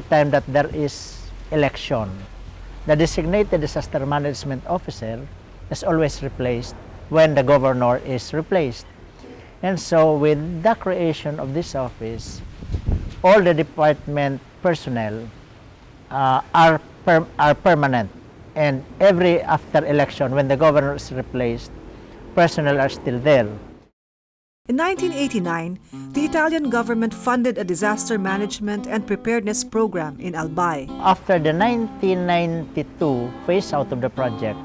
time that there is election, the designated disaster management officer is always replaced when the governor is replaced. And so with the creation of this office, all the department personnel are permanent, and every after election when the governor is replaced, personnel are still there. In 1989, the Italian government funded a disaster management and preparedness program in Albay. After the 1992 phase out of the project,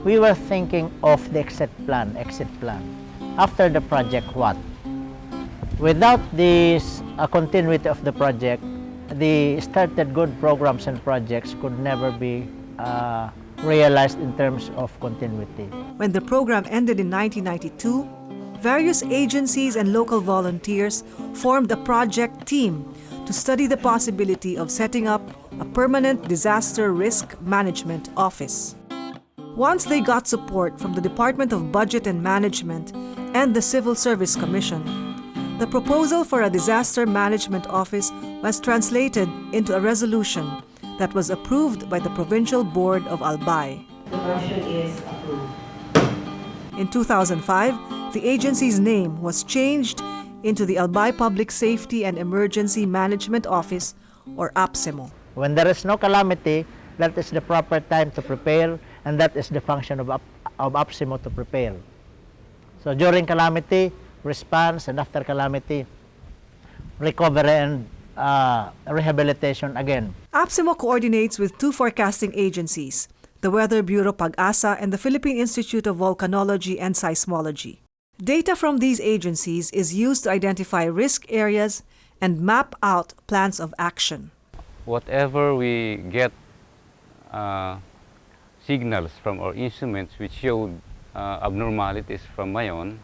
we were thinking of the exit plan. After the project, what? Without this continuity of the project, the started good programs and projects could never be realized in terms of continuity. When the program ended in 1992, various agencies and local volunteers formed a project team to study the possibility of setting up a permanent disaster risk management office. Once they got support from the Department of Budget and Management and the Civil Service Commission, the proposal for a disaster management office was translated into a resolution that was approved by the Provincial Board of Albay. The motion is approved. In 2005, the agency's name was changed into the Albay Public Safety and Emergency Management Office, or APSEMO. When there is no calamity, that is the proper time to prepare, and that is the function of APSEMO to prepare. So during calamity, response, and after calamity, recovery and rehabilitation again. APSEMO coordinates with two forecasting agencies, the Weather Bureau Pag-asa and the Philippine Institute of Volcanology and Seismology. Data from these agencies is used to identify risk areas and map out plans of action. Whatever we get signals from our instruments which show abnormalities from Mayon,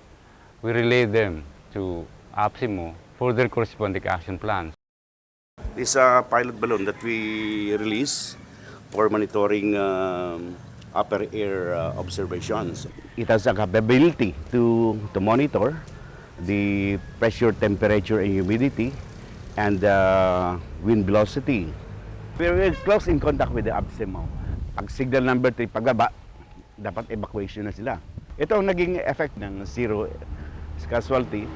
we relay them to APSEMO for their corresponding action plans. This is a pilot balloon that we release for monitoring upper air observations. It has a capability to monitor the pressure, temperature, and humidity, and wind velocity. We're close in contact with the APSEMO. Pag signal number 3 pagbaba, dapat evacuation na sila. Ito ang naging effect ng zero casualty.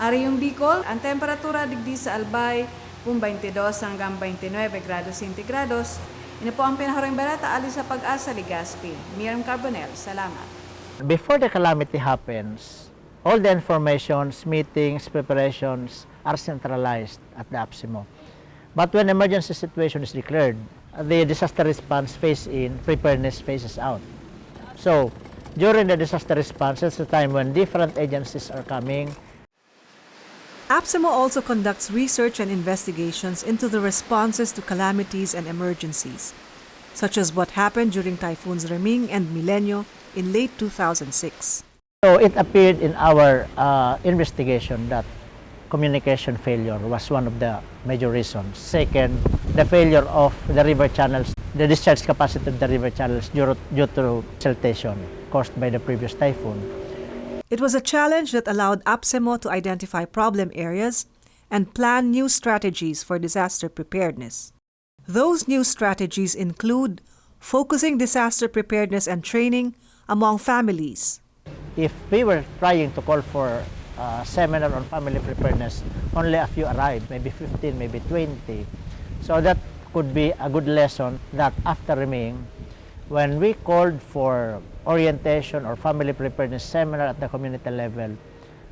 Ari yung Bicol, ang temperatura digdi sa Albay, 22 hanggang 29 grados centigrados. Ino po ang pinaharing balata alis sa Pag-asa, Legazpi. Miriam Carbonell, salamat. Before the calamity happens, all the informations, meetings, preparations are centralized at the APSEMO. But when emergency situation is declared, the disaster response phase in, preparedness phases out. So, during the disaster response, it's the time when different agencies are coming. APSEMO also conducts research and investigations into the responses to calamities and emergencies, such as what happened during Typhoons Reming and Milenio in late 2006. So it appeared in our investigation that communication failure was one of the major reasons. Second, the failure of the river channels, the discharge capacity of the river channels due to siltation caused by the previous typhoon. It was a challenge that allowed APSEMO to identify problem areas and plan new strategies for disaster preparedness. Those new strategies include focusing disaster preparedness and training among families. If we were trying to call for a seminar on family preparedness, only a few arrived, maybe 15, maybe 20. So that could be a good lesson that after Reming, when we called for orientation or family preparedness seminar at the community level,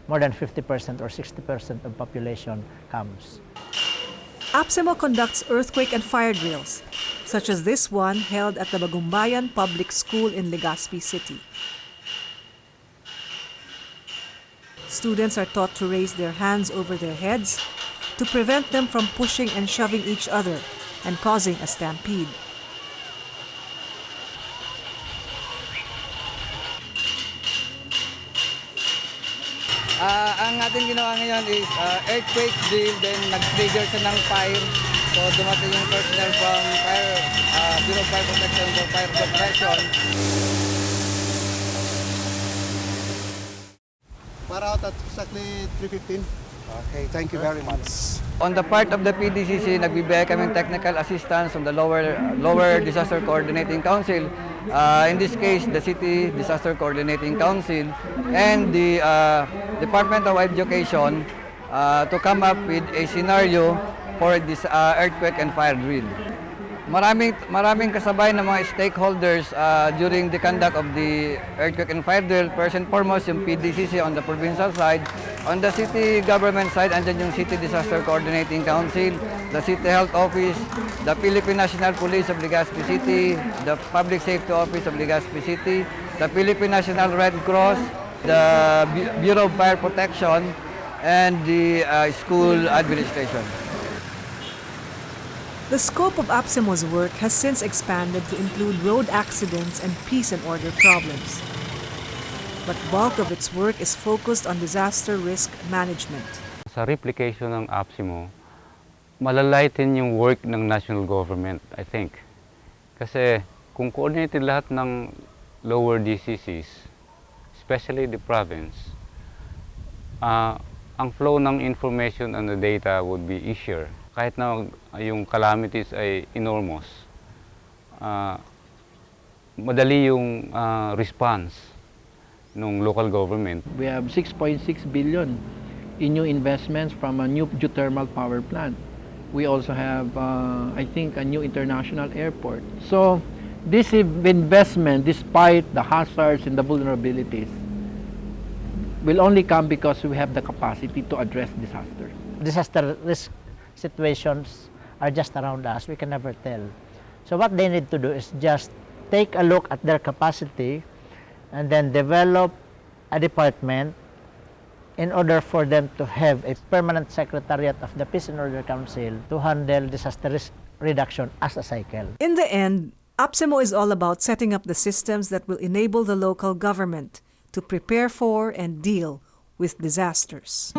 more than 50% or 60% of population comes. APSEMO conducts earthquake and fire drills, such as this one held at the Bagumbayan Public School in Legazpi City. Students are taught to raise their hands over their heads to prevent them from pushing and shoving each other and causing a stampede. Ang ating ginawa ngayon is earthquake drill, then nag-trigger siya ng fire. So dumating yung personnel from Bureau of Fire Protection for fire suppression. Far out at exactly 3:15. Okay, thank you very much. On the part of the PDCC, nagbibigay kaming technical assistance from the lower Disaster Coordinating Council. In this case, the City Disaster Coordinating Council and the Department of Education to come up with a scenario for this earthquake and fire drill. Maraming kasabay ng mga stakeholders during the conduct of the earthquake and fire drill. First and foremost, yung PDCC on the provincial side. On the city government side, andyan yung City Disaster Coordinating Council, the City Health Office, the Philippine National Police of Legazpi City, the Public Safety Office of Legazpi City, the Philippine National Red Cross, the Bureau of Fire Protection, and the school administration. The scope of APSEMO's work has since expanded to include road accidents and peace and order problems. But bulk of its work is focused on disaster risk management. Sa replication ng APSEMO, malalighten yung work ng national government, I think. Kasi kung coordinated lahat ng lower DCCs, especially the province, ang flow ng information and the data would be easier. Kahit na yung calamities ay enormous, madali yung response ng local government. We have 6.6 billion in new investments from a new geothermal power plant. We also have, I think, a new international airport. So this investment, despite the hazards and the vulnerabilities, will only come because we have the capacity to address disaster. Disaster risk situations are just around us. We can never tell. So what they need to do is just take a look at their capacity and then develop a department in order for them to have a permanent secretariat of the Peace and Order Council to handle disaster risk reduction as a cycle. In the end, APSEMO is all about setting up the systems that will enable the local government to prepare for and deal with disasters.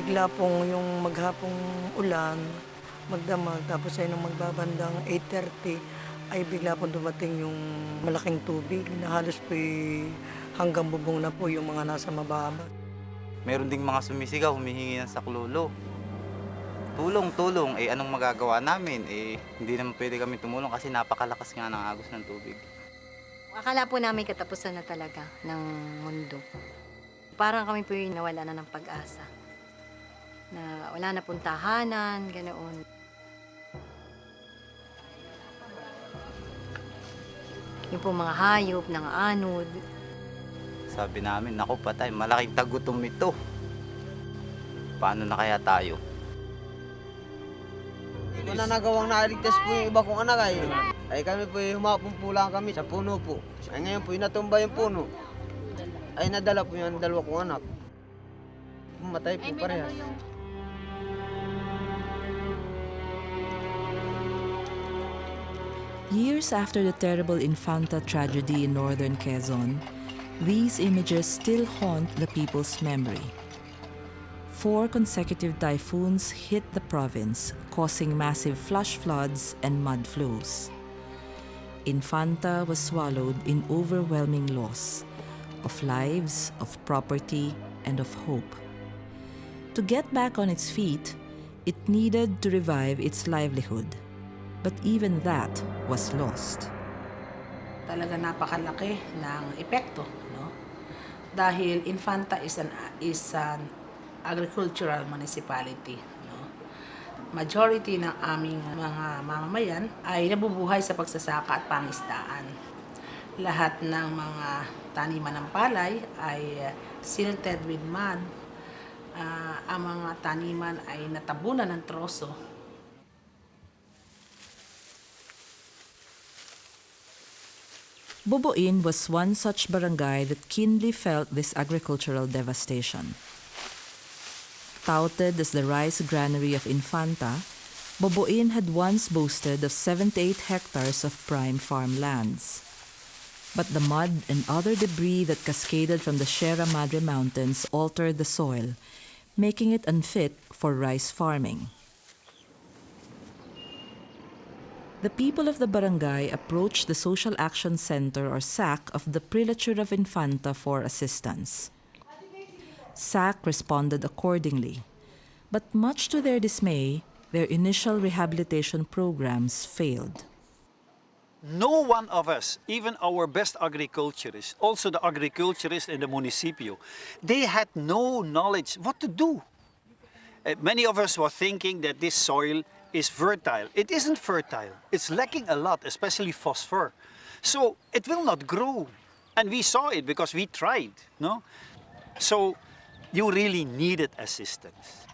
bigla pong yung maghapong ulan, magdamag, tapos ay nung magbabandang 8:30 ay bigla pong dumating yung malaking tubig na halos po hanggang bubong na po yung mga nasa mababa. Meron ding mga sumisigaw, humihingi ng saklolo. Tulong, tulong. Anong magagawa namin? Hindi naman pwede kami tumulong kasi napakalakas nga ng agos ng tubig. Akala po namin katapusan na talaga ng mundo. Parang kami po yung nawala na ng pag-asa. Na wala na pong tahanan, ganoon. Yung po mga hayop, nanganod. Sabi namin, naku patay, malaking tagutom ito. Paano na kaya tayo? Hindi ko na nagawang naaligtas po yung iba kong anak ay kami po humapong lang kami sa puno po. Ay ngayon po natumba yung puno. Ay nadala po yung dalawa kong anak. Matay po parehas. Years after the terrible Infanta tragedy in northern Quezon, these images still haunt the people's memory. 4 consecutive typhoons hit the province, causing massive flash floods and mud flows. Infanta was swallowed in overwhelming loss of lives, of property, and of hope. To get back on its feet, it needed to revive its livelihood. But even that was lost. Talaga napakalaki ng epekto, no? Dahil Infanta is an agricultural municipality, no? Majority ng aming mga mamamayan ay nabubuhay sa pagsasaka at pangisdaan. Lahat ng mga taniman ng palay ay silted with mud. Ang mga taniman ay natabunan ng troso. Boboin was one such barangay that keenly felt this agricultural devastation. Touted as the rice granary of Infanta, Boboin had once boasted of 7 to 8 hectares of prime farmlands. But the mud and other debris that cascaded from the Sierra Madre Mountains altered the soil, making it unfit for rice farming. The people of the barangay approached the Social Action Center or SAC of the Prelature of Infanta for assistance. SAC responded accordingly, but much to their dismay, their initial rehabilitation programs failed. No one of us, even our best agriculturists, also the agriculturists in the municipio, they had no knowledge what to do. Many of us were thinking that this soil is fertile. It isn't fertile. It's lacking a lot, especially phosphor. So it will not grow. And we saw it because we tried, no? So you really needed assistance.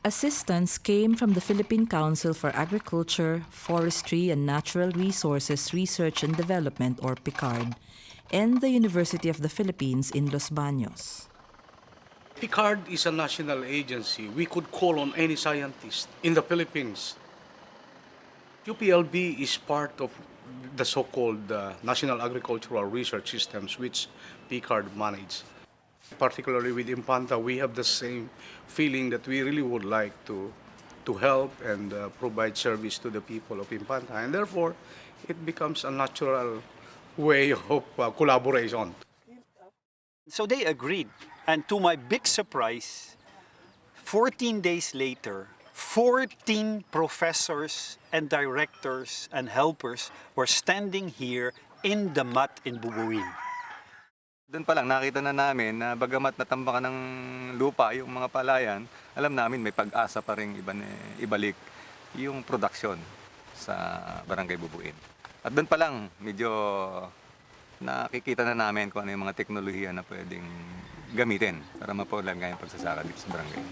Assistance came from the Philippine Council for Agriculture, Forestry and Natural Resources Research and Development or PICARD and the University of the Philippines in Los Baños. PICARD is a national agency. We could call on any scientist in the Philippines. UPLB is part of the so-called National Agricultural Research Systems which PICARD manages. Particularly with Infanta, we have the same feeling that we really would like to help and provide service to the people of Infanta. And therefore, it becomes a natural way of collaboration. So they agreed. And to my big surprise, 14 days later, 14 professors and directors and helpers were standing here in the mud in Bubuin. Doon pa lang nakita na namin na bagamat natambakan ng lupa yung mga palayan, alam namin may pag-asa pa rin ibalik yung produksyon sa Barangay Bubuin. At doon pa lang medyo nakikita na namin kung ano yung mga teknolohiya na pwedeng gamitin para mapalagay yung pagsasaka dito sa barangay.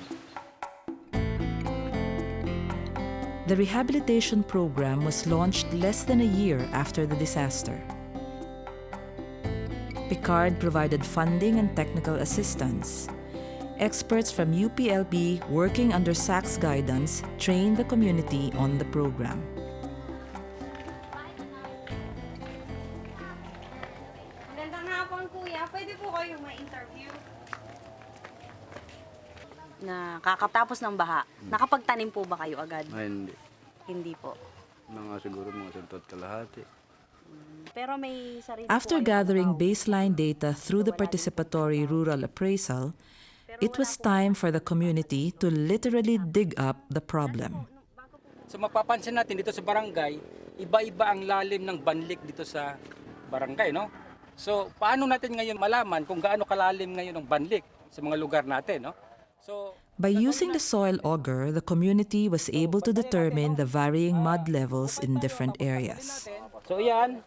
The rehabilitation program was launched less than a year after the disaster. PICARD provided funding and technical assistance. Experts from UPLB working under SAC's guidance trained the community on the program. Magandang hapon, kuya. Pwede po kayo ma-interview? na kakatapos ng baha, nakapagtanim po ba kayo agad? Ay, hindi. Hindi po. Siguro mga suntot kalahati. Pero may sarili After po kayong gathering know-how. baseline data through the participatory rural appraisal, it was time for the community to literally dig up the problem. So mapapansin natin dito sa barangay, iba-iba ang lalim ng banlik dito sa barangay, no? So paano natin ngayon malaman kung gaano kalalim ngayon ang banlik sa mga lugar natin, no? So By using the soil auger, the community was able to determine the varying mud levels in different areas. So yan,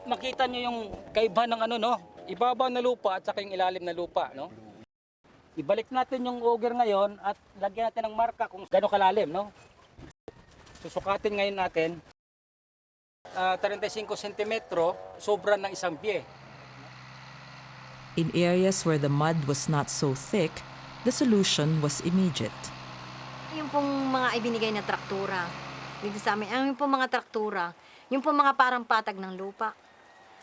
makita nyo yung kaibahan ng ano, no? Ibabaw na lupa at saka yung ilalim na lupa, no? Ibalik natin yung auger ngayon at lagyan natin ng marka kung gaano kalalim, no? Susukatin ngayon natin 35 cm, sobra ng isang pie. In areas where the mud was not so thick, the solution was immediate. Yung pong mga ibinigay na traktura dito sa amin, yung pong mga traktura, yung pong mga parang patag ng lupa,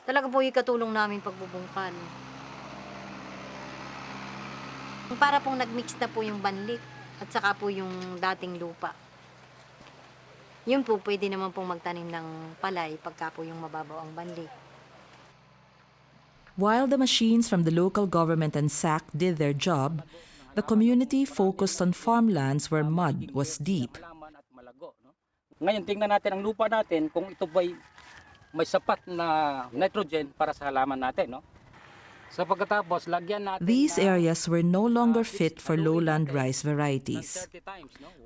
talaga po yung katulong namin pagbubungkal. Para pong nagmix na po yung banlik at saka po yung dating lupa. Yun po, pwede naman pong magtanim ng palay pagka po yung mababaw ang banlik. While the machines from the local government and SAC did their job, the community focused on farmlands where mud was deep. Ngayon, tingnan natin ang lupa natin kung ito ba'y may sapat na nitrogen para sa halaman natin, no? So pagkatapos, lagyan natin These areas were no longer fit for lowland rice varieties.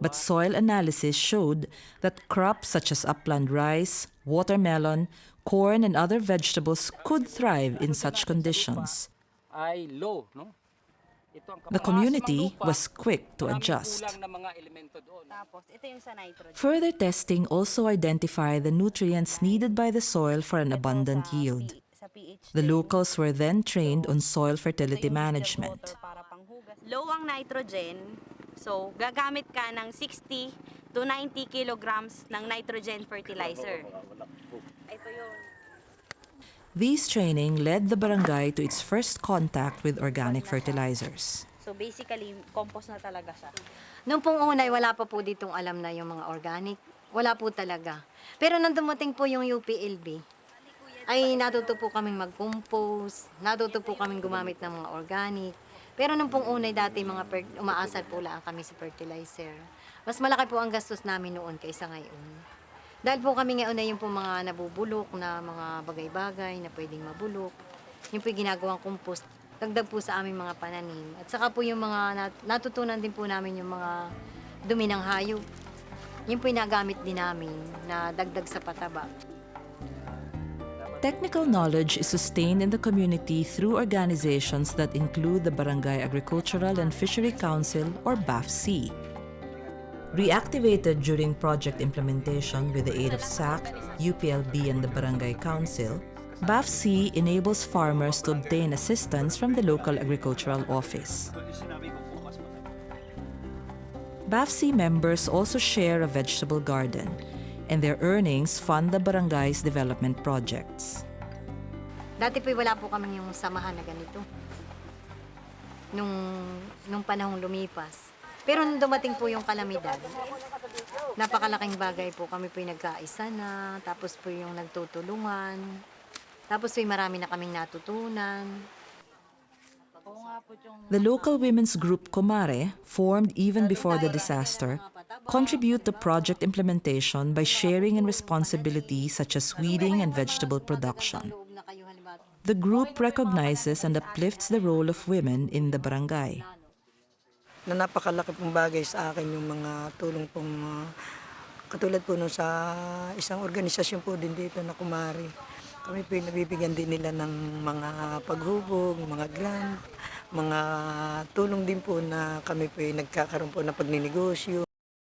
But soil analysis showed that crops such as upland rice, watermelon, corn, and other vegetables could thrive in such conditions. ay low, no? The community was quick to adjust. Further testing also identified the nutrients needed by the soil for an abundant yield. The locals were then trained on soil fertility management. Low ang nitrogen, so gagamit ka ng 60 to 90 kilograms ng nitrogen fertilizer. Ito yun. These training led the barangay to its first contact with organic fertilizers. So basically, compost na talaga siya. Nung pong unay, wala pa po ditong alam na yung mga organic. Wala po talaga. Pero nang dumating po yung UPLB, ay natuto po kaming mag-compose, natuto po kaming gumamit ng mga organic. Pero nung pong unay dati, umaasal po lang kami sa fertilizer. Mas malaki po ang gastos namin noon kaysa ngayon. Dahil po kami ngayon ay yung po mga nabubulok na mga bagay-bagay na pwedeng mabulok. Yung po yung ginagawang compost, dagdag po sa aming mga pananim. At saka po yung mga natutunan din po namin yung mga dumi ng hayop. Yung po yung nagamit din namin na dagdag sa pataba. Technical knowledge is sustained in the community through organizations that include the Barangay Agricultural and Fishery Council or BAFC. Reactivated during project implementation with the aid of SAC, UPLB, and the Barangay Council, BAFC enables farmers to obtain assistance from the local agricultural office. BAFC members also share a vegetable garden, and their earnings fund the barangay's development projects. Dati po wala po kami yung samahan na ganito. Nung panahong lumipas. Pero nung dumating po yung kalamidad, napakalaking bagay po. Kami po yung nagkaisa na, tapos po yung nagtutulungan, tapos po yung marami na kaming natutunan. The local women's group Kumare, formed even before the disaster, contribute to project implementation by sharing in responsibilities such as weeding and vegetable production. The group recognizes and uplifts the role of women in the barangay. Na napakalaki pong bagay sa akin yung mga tulong pong katulad po nung sa isang organisasyon po din dito na Kumare. Kami po nabibigyan din nila ng mga paghubog, mga grant, mga tulong din po na kami po nagkakaroon po ng pagninegosyo.